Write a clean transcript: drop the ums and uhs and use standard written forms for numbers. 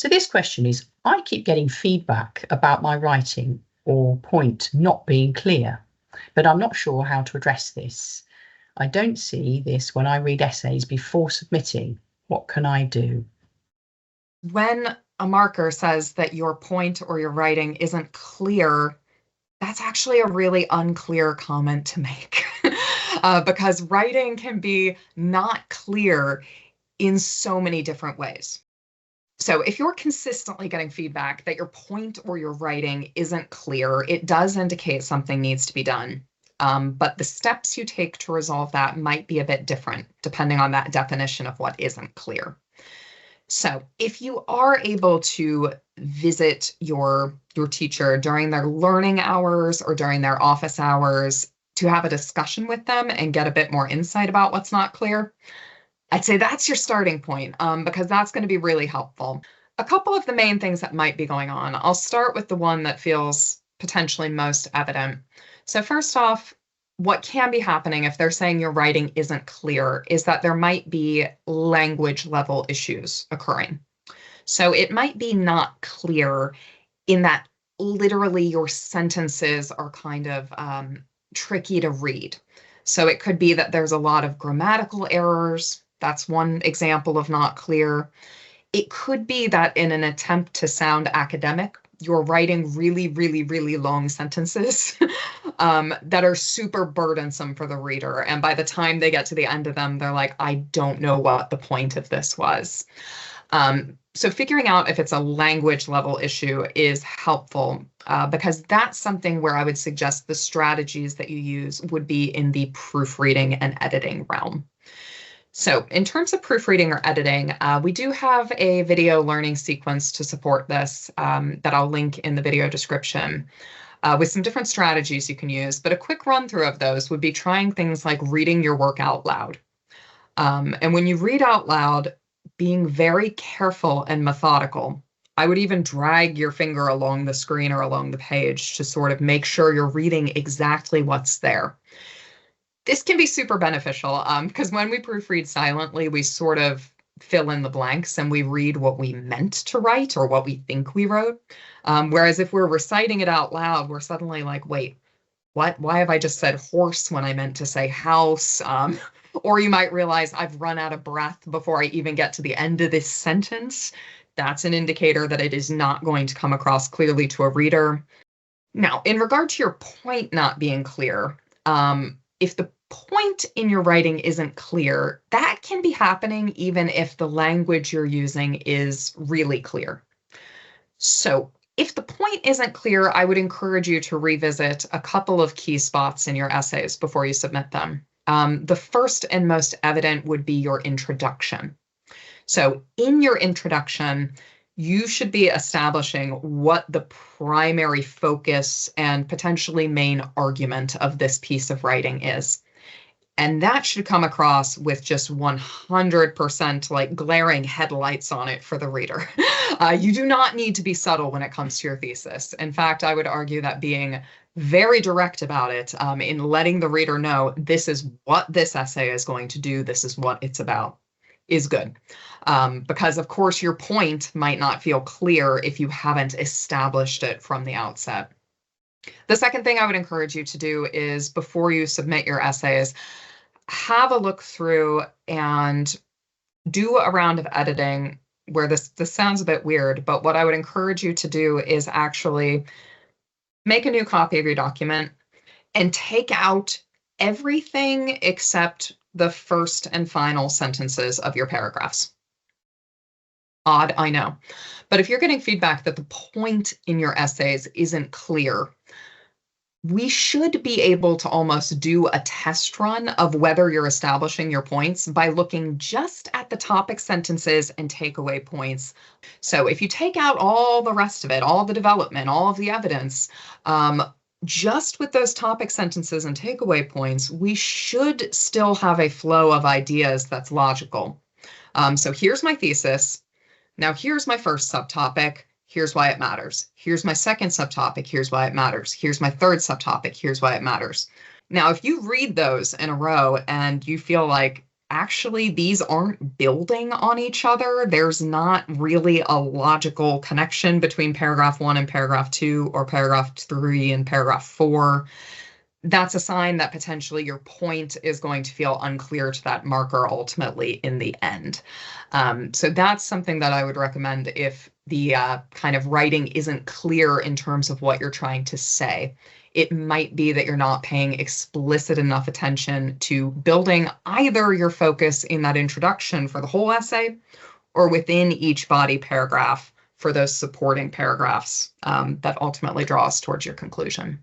So this question is, I keep getting feedback about my writing or point not being clear, but I'm not sure how to address this. I don't see this when I read essays before submitting. What can I do? When a marker says that your point or your writing isn't clear, that's actually a really unclear comment to make because writing can be not clear in so many different ways. So if you're consistently getting feedback that your point or your writing isn't clear, it does indicate something needs to be done. But the steps you take to resolve that might be a bit different depending on that definition of what isn't clear. So if you are able to visit your teacher during their learning hours or during their office hours to have a discussion with them and get a bit more insight about what's not clear, I'd say that's your starting point because that's going to be really helpful. A couple of the main things that might be going on. I'll start with the one that feels potentially most evident. So first off, what can be happening if they're saying your writing isn't clear is that there might be language level issues occurring. So it might be not clear in that literally your sentences are kind of tricky to read. So it could be that there's a lot of grammatical errors. That's one example of not clear. It could be that in an attempt to sound academic, you're writing really, really, really long sentences that are super burdensome for the reader. And by the time they get to the end of them, they're like, I don't know what the point of this was. So figuring out if it's a language level issue is helpful because that's something where I would suggest the strategies that you use would be in the proofreading and editing realm. So in terms of proofreading or editing, we do have a video learning sequence to support this that I'll link in the video description with some different strategies you can use. But a quick run through of those would be trying things like reading your work out loud. And when you read out loud, being very careful and methodical. I would even drag your finger along the screen or along the page to sort of make sure you're reading exactly what's there. This can be super beneficial because when we proofread silently, we sort of fill in the blanks and we read what we meant to write or what we think we wrote. Whereas if we're reciting it out loud, we're suddenly like, wait, what? Why have I just said horse when I meant to say house? Or you might realize I've run out of breath before I even get to the end of this sentence. That's an indicator that it is not going to come across clearly to a reader. Now, in regard to your point not being clear, if the point in your writing isn't clear, that can be happening even if the language you're using is really clear. So if the point isn't clear, I would encourage you to revisit a couple of key spots in your essays before you submit them. The first and most evident would be your introduction. So in your introduction, you should be establishing what the primary focus and potentially main argument of this piece of writing is. And that should come across with just 100% like glaring headlights on it for the reader. You do not need to be subtle when it comes to your thesis. In fact, I would argue that being very direct about it in letting the reader know this is what this essay is going to do, this is what it's about, is good. Because of course your point might not feel clear if you haven't established it from the outset. The second thing I would encourage you to do is before you submit your essays, have a look through and do a round of editing where this sounds a bit weird, but what I would encourage you to do is actually make a new copy of your document and take out everything except the first and final sentences of your paragraphs. Odd, I know. But if you're getting feedback that the point in your essays isn't clear, we should be able to almost do a test run of whether you're establishing your points by looking just at the topic sentences and takeaway points. So if you take out all the rest of it, all the development, all of the evidence, just with those topic sentences and takeaway points, we should still have a flow of ideas that's logical. So here's my thesis. Now here's my first subtopic. Here's why it matters. Here's my second subtopic. Here's why it matters. Here's my third subtopic. Here's why it matters. Now, if you read those in a row and you feel like actually these aren't building on each other. There's not really a logical connection between paragraph 1 and paragraph 2, or paragraph 3 and paragraph 4. That's a sign that potentially your point is going to feel unclear to that marker ultimately in the end. So that's something that I would recommend if the kind of writing isn't clear in terms of what you're trying to say. It might be that you're not paying explicit enough attention to building either your focus in that introduction for the whole essay, or within each body paragraph for those supporting paragraphs that ultimately draw us towards your conclusion.